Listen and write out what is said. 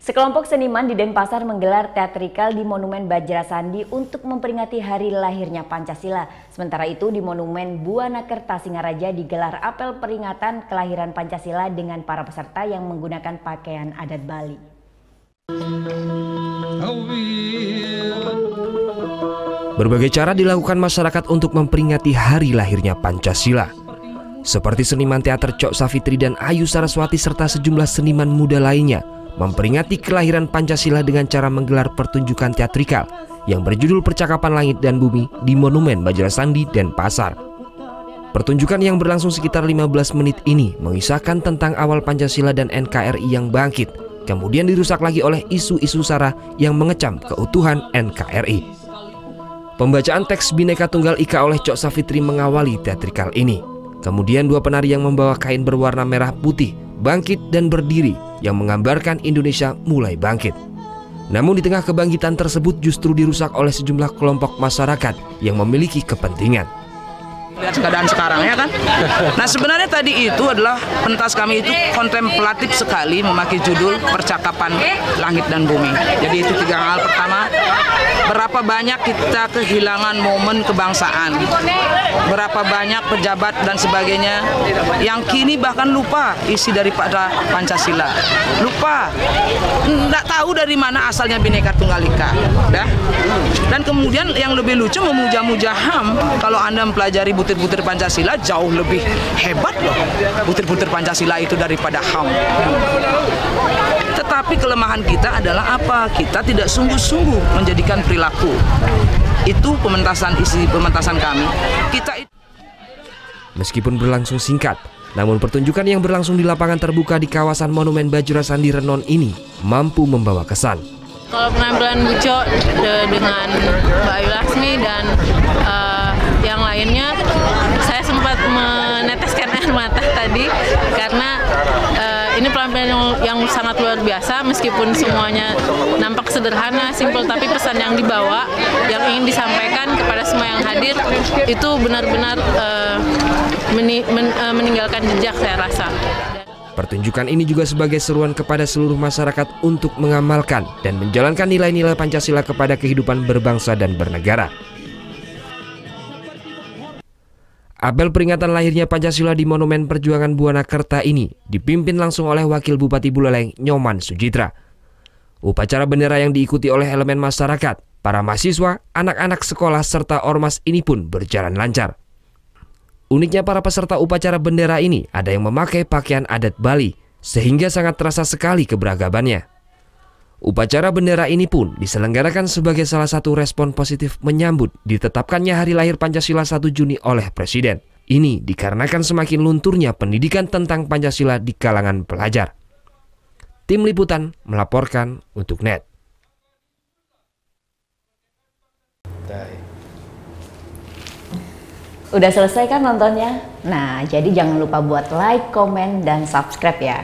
Sekelompok seniman di Denpasar menggelar teatrikal di Monumen Bajra Sandi untuk memperingati hari lahirnya Pancasila. Sementara itu di Monumen Buana Kerta Singaraja digelar apel peringatan kelahiran Pancasila dengan para peserta yang menggunakan pakaian adat Bali. Berbagai cara dilakukan masyarakat untuk memperingati hari lahirnya Pancasila. Seperti seniman teater Cok Safitri dan Ayu Saraswati serta sejumlah seniman muda lainnya memperingati kelahiran Pancasila dengan cara menggelar pertunjukan teatrikal yang berjudul Percakapan Langit dan Bumi di Monumen Bajra Sandi, Denpasar. Pertunjukan yang berlangsung sekitar 15 menit ini mengisahkan tentang awal Pancasila dan NKRI yang bangkit, kemudian dirusak lagi oleh isu-isu sara yang mengecam keutuhan NKRI. Pembacaan teks Bhinneka Tunggal Ika oleh Cok Safitri mengawali teatrikal ini. Kemudian dua penari yang membawa kain berwarna merah putih bangkit dan berdiri yang menggambarkan Indonesia mulai bangkit. Namun di tengah kebangkitan tersebut justru dirusak oleh sejumlah kelompok masyarakat yang memiliki kepentingan. Lihat keadaan sekarang ya kan. Nah sebenarnya tadi itu adalah pentas kami itu kontemplatif sekali memakai judul Percakapan Langit dan Bumi. Jadi itu tiga hal. Pertama, berapa banyak kita kehilangan momen kebangsaan, berapa banyak pejabat dan sebagainya yang kini bahkan lupa isi daripada Pancasila, lupa, nggak tahu dari mana asalnya Bhinneka Tunggal Ika. Dan kemudian yang lebih lucu memuja-muja HAM. Kalau Anda mempelajari butir-butir Pancasila jauh lebih hebat loh butir-butir Pancasila itu daripada HAM. Tetapi kelemahan kita adalah apa? Kita tidak sungguh-sungguh menjadikan perilaku. Itu isi pementasan kami. Meskipun berlangsung singkat, namun pertunjukan yang berlangsung di lapangan terbuka di kawasan Monumen Bajra Sandi Renon ini mampu membawa kesan. Kalau penampilan Buco dengan Mbak Ayu Laksmi dan yang lainnya, saya sempat meneteskan air mata tadi karena ini penampilan yang sangat luar biasa. Meskipun semuanya nampak sederhana, simpel, tapi pesan yang dibawa, yang ingin disampaikan kepada semua yang hadir itu benar-benar meninggalkan jejak, saya rasa. Pertunjukan ini juga sebagai seruan kepada seluruh masyarakat untuk mengamalkan dan menjalankan nilai-nilai Pancasila kepada kehidupan berbangsa dan bernegara. Apel peringatan lahirnya Pancasila di Monumen Perjuangan Buana Kerta ini dipimpin langsung oleh Wakil Bupati Buleleng, Nyoman Sujitra. Upacara bendera yang diikuti oleh elemen masyarakat, para mahasiswa, anak-anak sekolah, serta ormas ini pun berjalan lancar. Uniknya para peserta upacara bendera ini ada yang memakai pakaian adat Bali, sehingga sangat terasa sekali keberagamannya. Upacara bendera ini pun diselenggarakan sebagai salah satu respon positif menyambut ditetapkannya hari lahir Pancasila 1 Juni oleh Presiden. Ini dikarenakan semakin lunturnya pendidikan tentang Pancasila di kalangan pelajar. Tim Liputan melaporkan untuk NET. Udah selesai kan nontonnya? Nah, jadi jangan lupa buat like, komen, dan subscribe ya.